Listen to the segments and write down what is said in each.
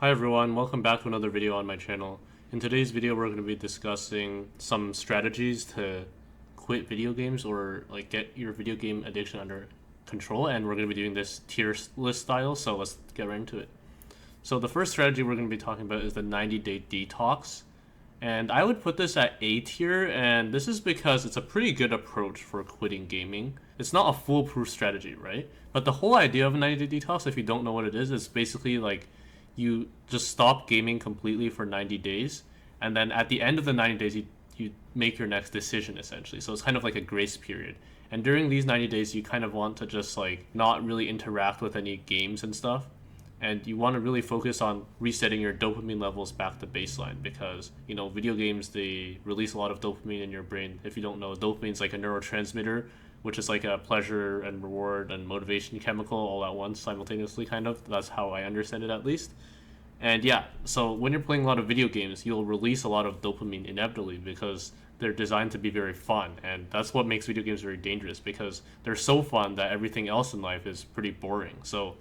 Hi everyone, welcome back to another video on my channel. In today's video we're going to be discussing some strategies to quit video games or get your video game addiction under control, and we're going to be doing this tier list style, so let's get right into it. So the first strategy we're going to be talking about is the 90-day detox. And I would put this at A tier, and this is because it's a pretty good approach for quitting gaming. It's not a foolproof strategy, right? But the whole idea of a 90-day detox, if you don't know what it is basically you just stop gaming completely for 90 days, and then at the end of the 90 days, you make your next decision, essentially. So it's kind of like a grace period. And during these 90 days, you kind of want to just not really interact with any games and stuff, and you want to really focus on resetting your dopamine levels back to baseline, because video games, they release a lot of dopamine in your brain. If you don't know, dopamine is like a neurotransmitter, which is like a pleasure and reward and motivation chemical all at once, simultaneously, kind of. That's how I understand it, at least. And yeah, so when you're playing a lot of video games, you'll release a lot of dopamine inevitably, because they're designed to be very fun, and that's what makes video games very dangerous, because they're so fun that everything else in life is pretty boring. So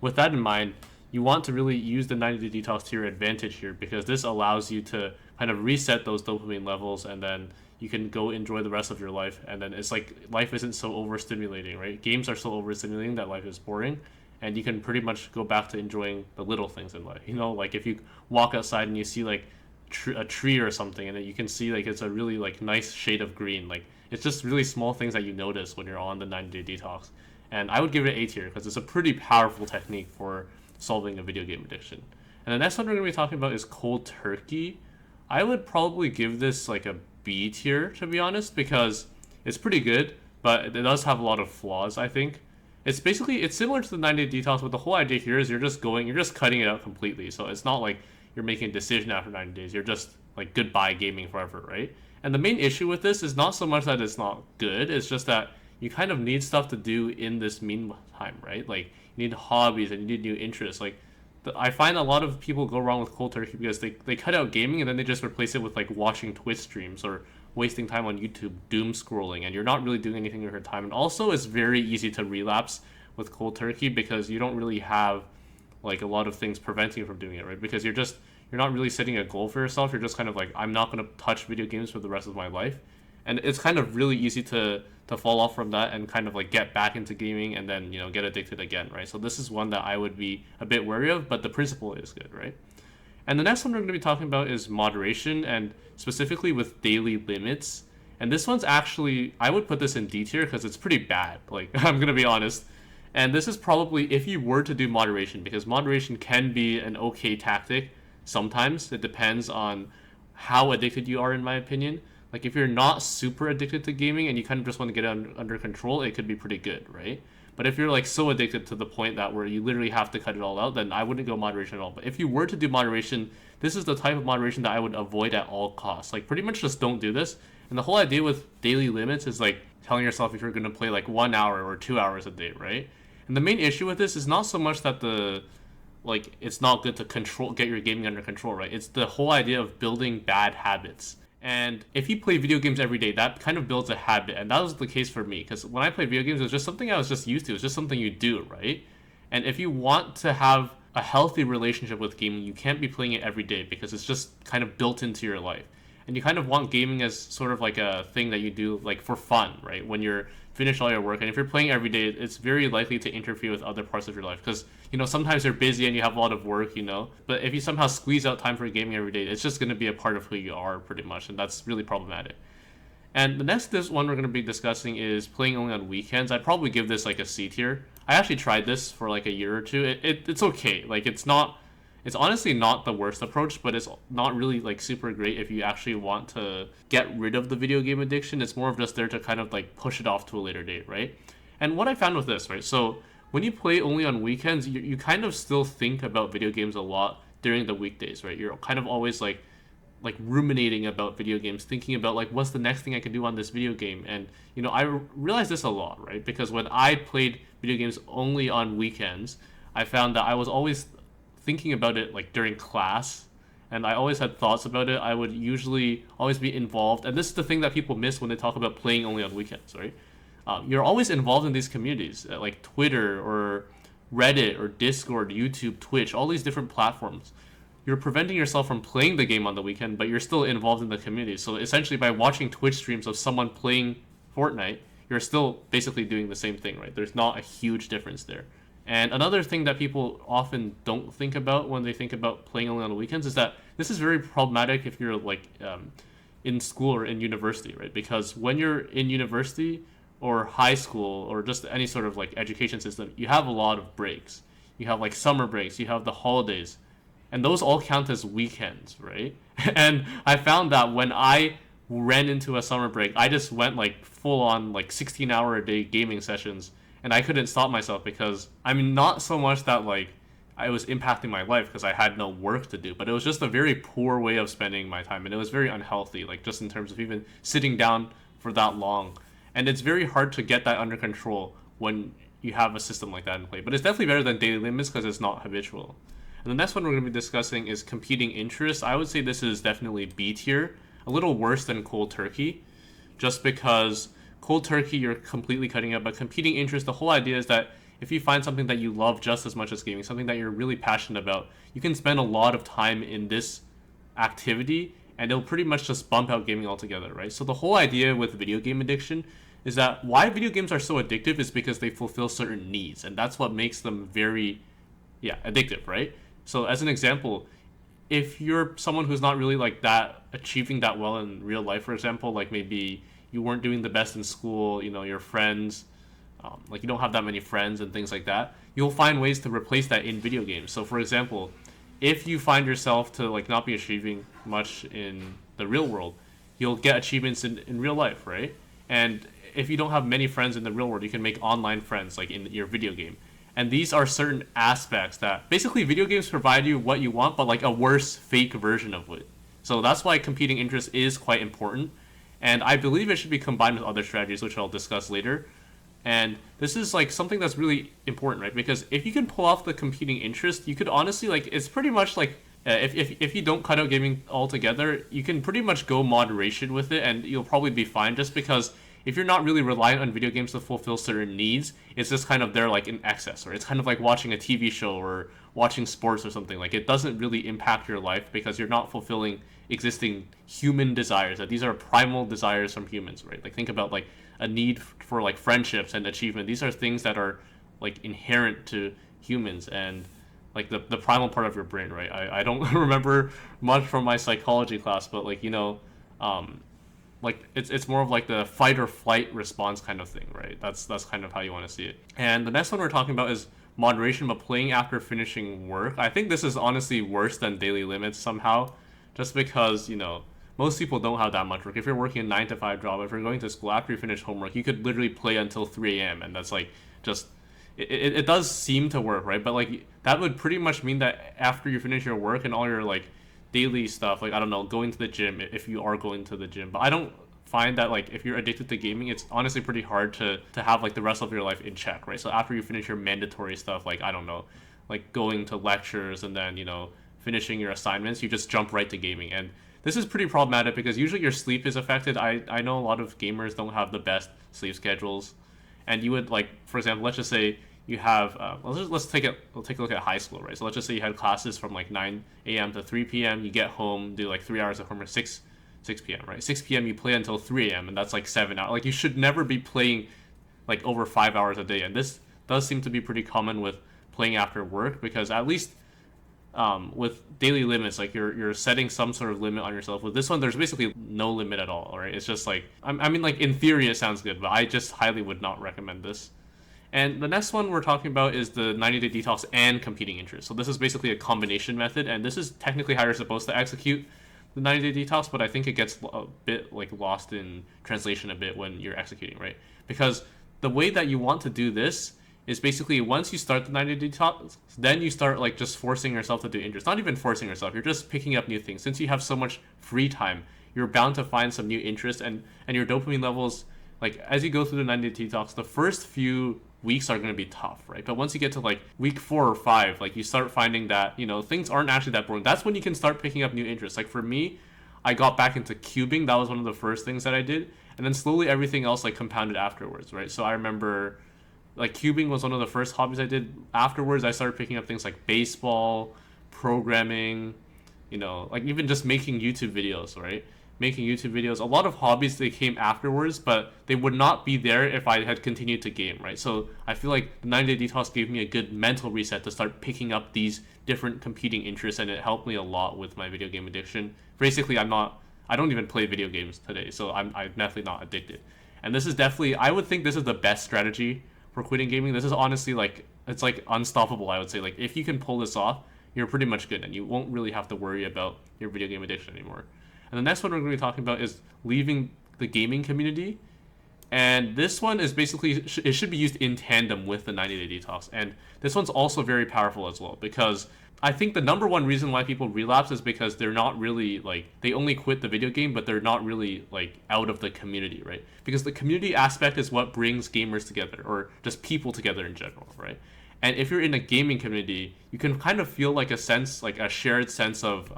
with that in mind, you want to really use the 90-day detox to your advantage here, because this allows you to kind of reset those dopamine levels, and then you can go enjoy the rest of your life. And then it's like life isn't so overstimulating, right? Games are so overstimulating that life is boring, and you can pretty much go back to enjoying the little things in life. Like if you walk outside and you see a tree or something, and you can see it's a really nice shade of green. It's just really small things that you notice when you're on the 90-day detox. And I would give it an A tier, because it's a pretty powerful technique for solving a video game addiction. And the next one we're going to be talking about is cold turkey. I would probably give this a B tier, to be honest, because it's pretty good, but it does have a lot of flaws, I think. It's similar to the 90-day detox, but the whole idea here is you're just cutting it out completely. So it's not like you're making a decision after 90 days. You're just goodbye gaming forever, right? And the main issue with this is not so much that it's not good, it's just that you kind of need stuff to do in this meantime, right? You need hobbies and you need new interests. I find a lot of people go wrong with cold turkey because they cut out gaming, and then they just replace it with watching Twitch streams or wasting time on YouTube, doom scrolling, and you're not really doing anything with your time. And also, it's very easy to relapse with cold turkey, because you don't really have a lot of things preventing you from doing it, right? Because you're not really setting a goal for yourself. You're just kind of I'm not going to touch video games for the rest of my life. And it's kind of really easy to fall off from that and kind of get back into gaming, and then get addicted again, right? So this is one that I would be a bit wary of, but the principle is good, right? And the next one we're going to be talking about is moderation, and specifically with daily limits. And this one's actually, I would put this in D tier, because it's pretty bad, I'm going to be honest. And this is probably if you were to do moderation, because moderation can be an okay tactic sometimes. It depends on how addicted you are, in my opinion. If you're not super addicted to gaming and you kind of just want to get it under control, it could be pretty good, right? But if you're so addicted to the point that where you literally have to cut it all out, then I wouldn't go moderation at all. But if you were to do moderation, this is the type of moderation that I would avoid at all costs. Pretty much just don't do this. And the whole idea with daily limits is telling yourself if you're going to play 1 hour or 2 hours a day, right? And the main issue with this is not so much that it's not good to get your gaming under control, right? It's the whole idea of building bad habits. And if you play video games every day, that kind of builds a habit. And that was the case for me, because when I played video games, it was just something I was just used to. It's just something you do, right? And if you want to have a healthy relationship with gaming, you can't be playing it every day, because it's just kind of built into your life. And you kind of want gaming as sort of a thing that you do for fun, right? When you're finished all your work. And if you're playing every day, it's very likely to interfere with other parts of your life, because sometimes you're busy and you have a lot of work, but if you somehow squeeze out time for gaming every day, it's just going to be a part of who you are, pretty much, and that's really problematic. And the next one we're going to be discussing is playing only on weekends. I'd probably give this a C tier. I actually tried this for a year or two. It's okay. It's honestly not the worst approach, but it's not really super great if you actually want to get rid of the video game addiction. It's more of just there to kind of push it off to a later date, right? And what I found with this, right? So when you play only on weekends, you kind of still think about video games a lot during the weekdays, right? You're kind of always ruminating about video games, thinking about what's the next thing I can do on this video game. And I realized this a lot, right? Because when I played video games only on weekends, I found that I was always thinking about it during class, and I always had thoughts about it. I would usually always be involved, and this is the thing that people miss when they talk about playing only on weekends, right? You're always involved in these communities, like Twitter or Reddit or Discord, YouTube, Twitch, all these different platforms, you're preventing yourself from playing the game on the weekend, but you're still involved in the community. So essentially, by watching Twitch streams of someone playing Fortnite, you're still basically doing the same thing, right? There's not a huge difference there. And another thing that people often don't think about when they think about playing only on the weekends is that this is very problematic if you're like in school or in university, right? Because when you're in university or high school or just any sort of like education system, you have a lot of breaks. You have like summer breaks, you have the holidays, and those all count as weekends, right? And I found that when I ran into a summer break, I just went like full on like 16-hour a day gaming sessions, and I couldn't stop myself because I mean, not so much that like I was impacting my life because I had no work to do, but it was just a very poor way of spending my time, and it was very unhealthy, like just in terms of even sitting down for that long. And it's very hard to get that under control when you have a system like that in play. But it's definitely better than daily limits because it's not habitual. And the next one we're going to be discussing is competing interests. I would say this is definitely B tier, a little worse than cold turkey, just because cold turkey you're completely cutting out, but competing interest, the whole idea is that if you find something that you love just as much as gaming, something that you're really passionate about, you can spend a lot of time in this activity and it'll pretty much just bump out gaming altogether, right? So the whole idea with video game addiction is that why video games are so addictive is because they fulfill certain needs, and that's what makes them very, addictive, right? So as an example, if you're someone who's not really like that, achieving that well in real life, for example, like maybe you weren't doing the best in school, you know, your friends, like you don't have that many friends and things like that, you'll find ways to replace that in video games. So for example, if you find yourself to like not be achieving much in the real world, you'll get achievements in real life, right? And if you don't have many friends in the real world, you can make online friends like in your video game. And these are certain aspects that basically video games provide you what you want, but like a worse fake version of it. So that's why competing interest is quite important. And I believe it should be combined with other strategies, which I'll discuss later. And this is like something that's really important, right? Because if you can pull off the competing interest, you could honestly like, it's pretty much like if you don't cut out gaming altogether, you can pretty much go moderation with it and you'll probably be fine, just because if you're not really reliant on video games to fulfill certain needs, it's just kind of there like in excess, or it's kind of like watching a TV show or watching sports or something. Like it doesn't really impact your life because you're not fulfilling existing human desires. That these are primal desires from humans, right? Like think about like a need for like friendships and achievement. These are things that are like inherent to humans and like the primal part of your brain, right? I don't remember much from my psychology class, but like, you know, like it's more of like the fight or flight response kind of thing, right? That's kind of how you want to see it. And the next one we're talking about is moderation, but playing after finishing work. I think this is honestly worse than daily limits somehow, just because, you know, most people don't have that much work. If you're working a 9 to 5 job, if you're going to school after you finish homework, you could literally play until 3 a.m. and that's like just it does seem to work, right? But like that would pretty much mean that after you finish your work and all your like daily stuff, like I don't know, going to the gym if you are going to the gym. But I don't find that like if you're addicted to gaming, it's honestly pretty hard to have like the rest of your life in check, right? So after you finish your mandatory stuff, like I don't know, like going to lectures and then, you know, finishing your assignments, you just jump right to gaming. And this is pretty problematic because usually your sleep is affected. I know a lot of gamers don't have the best sleep schedules, and you would like, for example, let's just say you have let's take a look at high school, right? So let's just say you had classes from like 9 a.m. to 3 p.m. You get home, do like 3 hours of homework, 6 p.m., right? 6 p.m. you play until 3 a.m. and that's like 7 hours. Like you should never be playing like over 5 hours a day. And this does seem to be pretty common with playing after work, because at least with daily limits, like you're setting some sort of limit on yourself. With this one, there's basically no limit at all, right? It's just like, I mean, like in theory it sounds good, but I just highly would not recommend this. And the next one we're talking about is the 90-day detox and competing interest. So this is basically a combination method, and this is technically how you're supposed to execute the 90-day detox, but I think it gets a bit like lost in translation a bit when you're executing, right? Because the way that you want to do this is basically once you start the 90-day detox, then you start like just forcing yourself to do interest. Not even forcing yourself, you're just picking up new things. Since you have so much free time, you're bound to find some new interest, and your dopamine levels, like as you go through the 90-day detox, the first few weeks are going to be tough, right? But once you get to like week 4 or 5, like you start finding that, you know, things aren't actually that boring. That's when you can start picking up new interests. Like for me, I got back into cubing. That was one of the first things that I did, and then slowly everything else like compounded afterwards, right? So I remember like cubing was one of the first hobbies I did. Afterwards, I started picking up things like baseball, programming, like even just making YouTube videos, right? Making YouTube videos. A lot of hobbies they came afterwards, but they would not be there if I had continued to game, right? So I feel like the 90-day detox gave me a good mental reset to start picking up these different competing interests, and it helped me a lot with my video game addiction. Basically, I don't even play video games today, so I'm definitely not addicted. And this is definitely, I would think this is the best strategy for quitting gaming. This is honestly like, it's like unstoppable, I would say. Like if you can pull this off, you're pretty much good, and you won't really have to worry about your video game addiction anymore. And the next one we're going to be talking about is leaving the gaming community. And this one is basically, it should be used in tandem with the 90-day detox. And this one's also very powerful as well, because I think the number one reason why people relapse is because they're not really like, they only quit the video game, but they're not really like out of the community, right? Because the community aspect is what brings gamers together, or just people together in general, right? And if you're in a gaming community, you can kind of feel like a sense, like a shared sense of,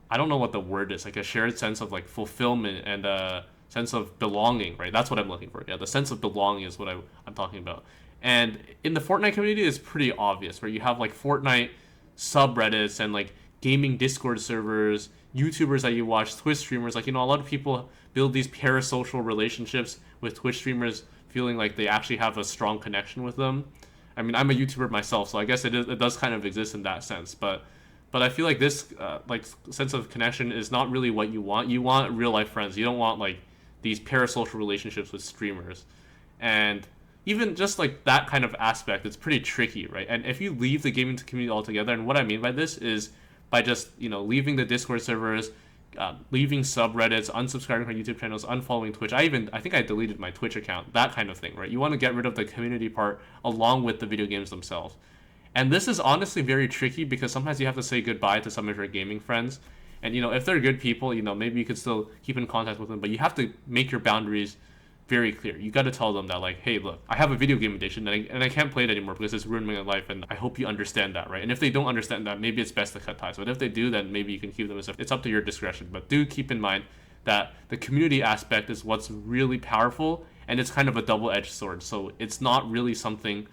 I don't know what the word is, like a shared sense of like fulfillment and a sense of belonging, right? That's what I'm looking for. Yeah, the sense of belonging is what I'm talking about. And in the Fortnite community, it's pretty obvious, where you have like Fortnite subreddits and like gaming Discord servers, YouTubers that you watch, Twitch streamers. Like, a lot of people build these parasocial relationships with Twitch streamers, feeling like they actually have a strong connection with them. I mean, I'm a YouTuber myself, so I guess it does kind of exist in that sense. But I feel like this like sense of connection is not really what you want. You want real life friends. You don't want like these parasocial relationships with streamers. And even just like that kind of aspect, it's pretty tricky, right? And if you leave the gaming community altogether, and what I mean by this is by just leaving the Discord servers, leaving subreddits, unsubscribing from YouTube channels, unfollowing Twitch. I think I deleted my Twitch account, that kind of thing, right? You want to get rid of the community part along with the video games themselves. And this is honestly very tricky, because sometimes you have to say goodbye to some of your gaming friends. And if they're good people, maybe you could still keep in contact with them, but you have to make your boundaries very clear. You got to tell them that, like, hey, look, I have a video game addiction, and I can't play it anymore because it's ruining my life, and I hope you understand that, right? And if they don't understand that, maybe it's best to cut ties. But if they do, then maybe you can keep them as it's up to your discretion. But do keep in mind that the community aspect is what's really powerful, and it's kind of a double-edged sword. So it's not really something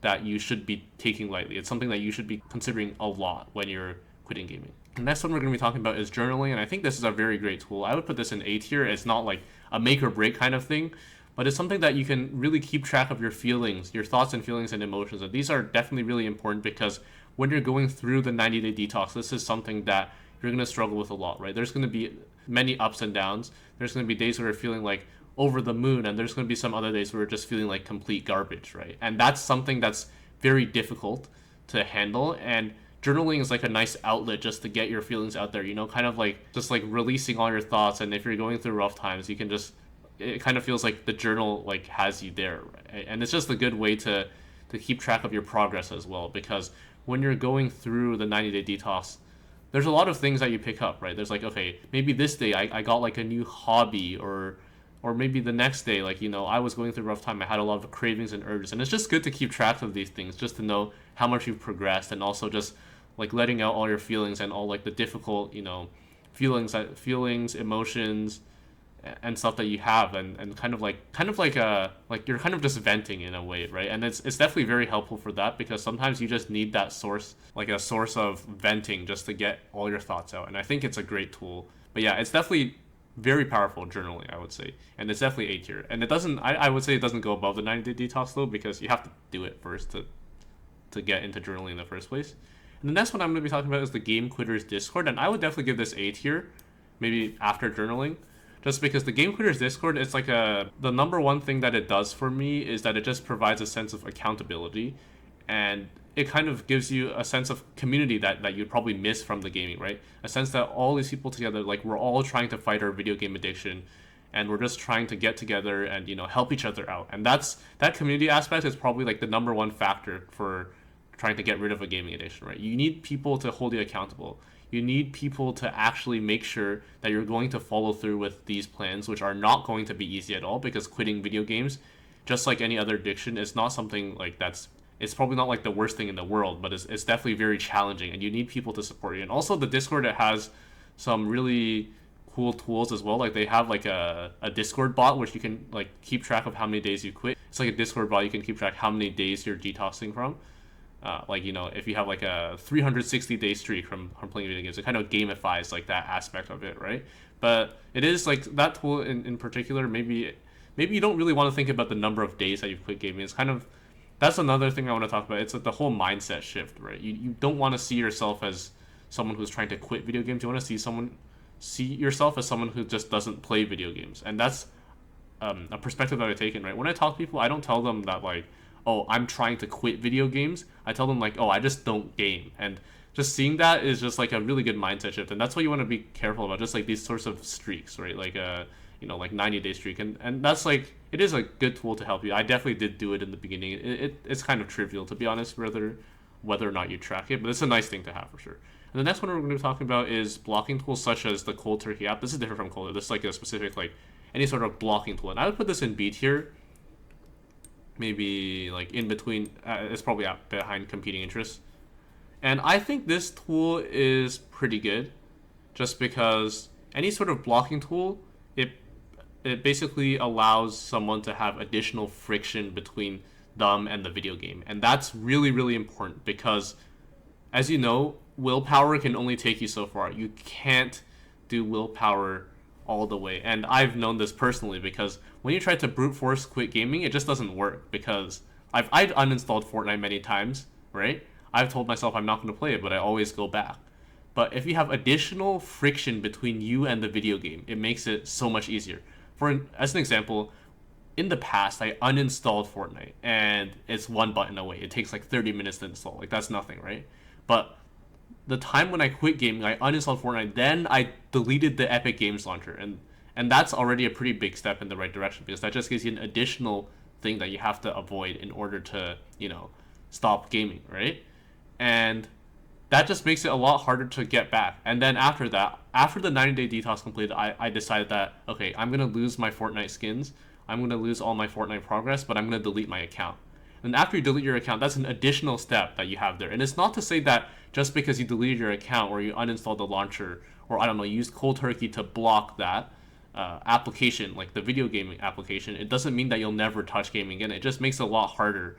that you should be taking lightly. It's something that you should be considering a lot when you're quitting gaming. The next one we're going to be talking about is journaling, and I think this is a very great tool. I would put this in A tier. It's not like a make or break kind of thing, but it's something that you can really keep track of your feelings, your thoughts and feelings and emotions. And these are definitely really important, because when you're going through the 90-day detox, this is something that you're going to struggle with a lot, right? There's going to be many ups and downs. There's going to be days where you're feeling like over the moon, and there's going to be some other days where you're just feeling like complete garbage, right? And that's something that's very difficult to handle. And journaling is like a nice outlet just to get your feelings out there, kind of like just like releasing all your thoughts. And if you're going through rough times, you can just, it kind of feels like the journal like has you there, right? And it's just a good way to keep track of your progress as well, because when you're going through the 90-day detox, there's a lot of things that you pick up, right? There's like, okay, maybe this day I got like a new hobby, or maybe the next day, like, I was going through a rough time. I had a lot of cravings and urges. And it's just good to keep track of these things, just to know how much you've progressed, and also just like letting out all your feelings and all like the difficult, feelings, emotions, and stuff that you have, and kind of like you're kind of just venting in a way, right? And it's definitely very helpful for that, because sometimes you just need that source, like a source of venting, just to get all your thoughts out. And I think it's a great tool. But yeah, it's definitely very powerful journaling, I would say, and it's definitely A tier. And it doesn't, I would say it doesn't go above the 90-day detox though, because you have to do it first to get into journaling in the first place. And the next one I'm going to be talking about is the Game Quitters Discord, and I would definitely give this A tier, maybe after journaling, just because the Game Quitters Discord, it's like the number one thing that it does for me is that it just provides a sense of accountability, and it kind of gives you a sense of community that you'd probably miss from the gaming, right? A sense that all these people together, like, we're all trying to fight our video game addiction, and we're just trying to get together and, help each other out. And that community aspect is probably like the number one factor for trying to get rid of a gaming addiction, right? You need people to hold you accountable. You need people to actually make sure that you're going to follow through with these plans, which are not going to be easy at all, because quitting video games, just like any other addiction, is not something like it's probably not like the worst thing in the world, but it's definitely very challenging, and you need people to support you. And also the Discord, it has some really cool tools as well. Like they have like a Discord bot which you can like keep track of how many days you quit. It's like a Discord bot, you can keep track how many days you're detoxing from. Like, you know, if you have like a 360-day streak from playing video games, it kind of gamifies like that aspect of it, right? But it is like that tool in particular, maybe you don't really want to think about the number of days that you've quit gaming. It's kind of, that's another thing I want to talk about. It's like the whole mindset shift, right? You don't want to see yourself as someone who's trying to quit video games. You want to see yourself as someone who just doesn't play video games. And that's a perspective that I take in, right? When I talk to people, I don't tell them that like, oh, I'm trying to quit video games. I tell them like, oh, I just don't game. And just seeing that is just like a really good mindset shift. And that's what you want to be careful about, just like these sorts of streaks, right? Like you know, like 90-day streak. And that's like, it is a good tool to help you. I definitely did do it in the beginning. It's kind of trivial, to be honest, whether or not you track it, but it's a nice thing to have for sure. And the next one we're going to be talking about is blocking tools such as the Cold Turkey app. This is different from Cold. This is like a specific, like any sort of blocking tool. And I would put this in B tier, maybe like in between. It's probably out behind competing interests. And I think this tool is pretty good, just because any sort of blocking tool, it basically allows someone to have additional friction between them and the video game. And that's really, really important because, as you know, willpower can only take you so far. You can't do willpower all the way. And I've known this personally because when you try to brute force quit gaming, it just doesn't work, because I've uninstalled Fortnite many times, right? I've told myself I'm not going to play it, but I always go back. But if you have additional friction between you and the video game, it makes it so much easier. As an example, in the past, I uninstalled Fortnite, and it's one button away. It takes like 30 minutes to install. Like, that's nothing, right? But the time when I quit gaming, I uninstalled Fortnite, then I deleted the Epic Games Launcher, and that's already a pretty big step in the right direction, because that just gives you an additional thing that you have to avoid in order to, you know, stop gaming, right? And that just makes it a lot harder to get back. And then after that, after the 90-day detox completed, I decided that, okay, I'm going to lose my Fortnite skins, I'm going to lose all my Fortnite progress, but I'm going to delete my account. And after you delete your account, that's an additional step that you have there. And it's not to say that just because you deleted your account or you uninstalled the launcher, or I don't know, you used Cold Turkey to block that application, like the video gaming application, it doesn't mean that you'll never touch gaming again. It just makes it a lot harder.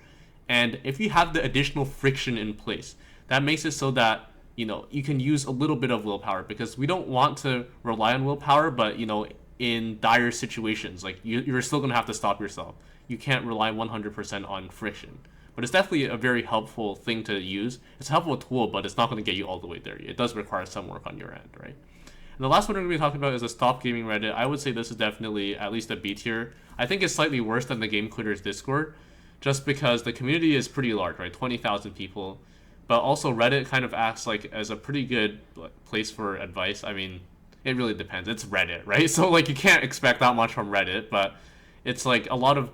And if you have the additional friction in place, that makes it so that, you know, you can use a little bit of willpower, because we don't want to rely on willpower, but, you know, in dire situations, like you're still going to have to stop yourself. You can't rely 100% on friction. But it's definitely a very helpful thing to use. It's a helpful tool, but it's not going to get you all the way there. It does require some work on your end, right? And the last one we're going to be talking about is the Stop Gaming Reddit. I would say this is definitely at least a B tier. I think it's slightly worse than the Game Quitters Discord, just because the community is pretty large, right? 20,000 people. But also Reddit kind of acts like as a pretty good place for advice. I mean, it really depends. It's Reddit, right? So like you can't expect that much from Reddit, but it's like a lot of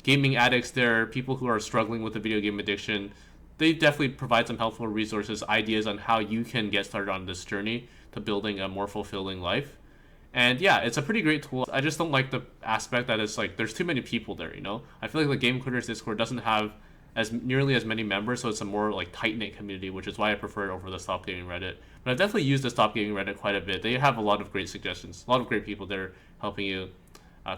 gaming addicts there, people who are struggling with a video game addiction. They definitely provide some helpful resources, ideas on how you can get started on this journey to building a more fulfilling life. And yeah, it's a pretty great tool. I just don't like the aspect that it's like there's too many people there, you know? I feel like the Game Quitters Discord doesn't have nearly as many members, so it's a more like tight-knit community, which is why I prefer it over the Stop Gaming Reddit. But I've definitely used the Stop Gaming Reddit quite a bit. They have a lot of great suggestions, a lot of great people there helping you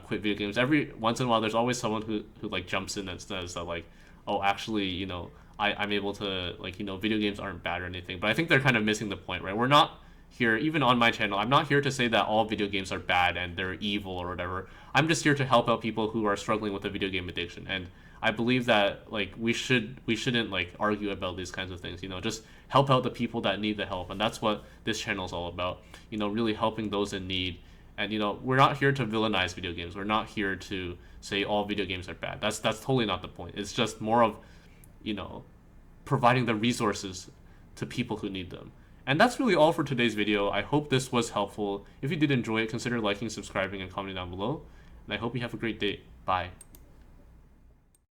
quit video games. Every once in a while, there's always someone who like jumps in and says that like, oh, actually, you know, I'm able to, like, you know, video games aren't bad or anything. But I think they're kind of missing the point, right? We're not here, even on my channel, I'm not here to say that all video games are bad and they're evil or whatever. I'm just here to help out people who are struggling with a video game addiction. And I believe that like we shouldn't like argue about these kinds of things, you know, just help out the people that need the help. And that's what this channel is all about, you know, really helping those in need. And, you know, we're not here to villainize video games. We're not here to say all video games are bad. That's totally not the point. It's just more of, you know, providing the resources to people who need them. And that's really all for today's video. I hope this was helpful. If you did enjoy it, consider liking, subscribing, and commenting down below. And I hope you have a great day. Bye.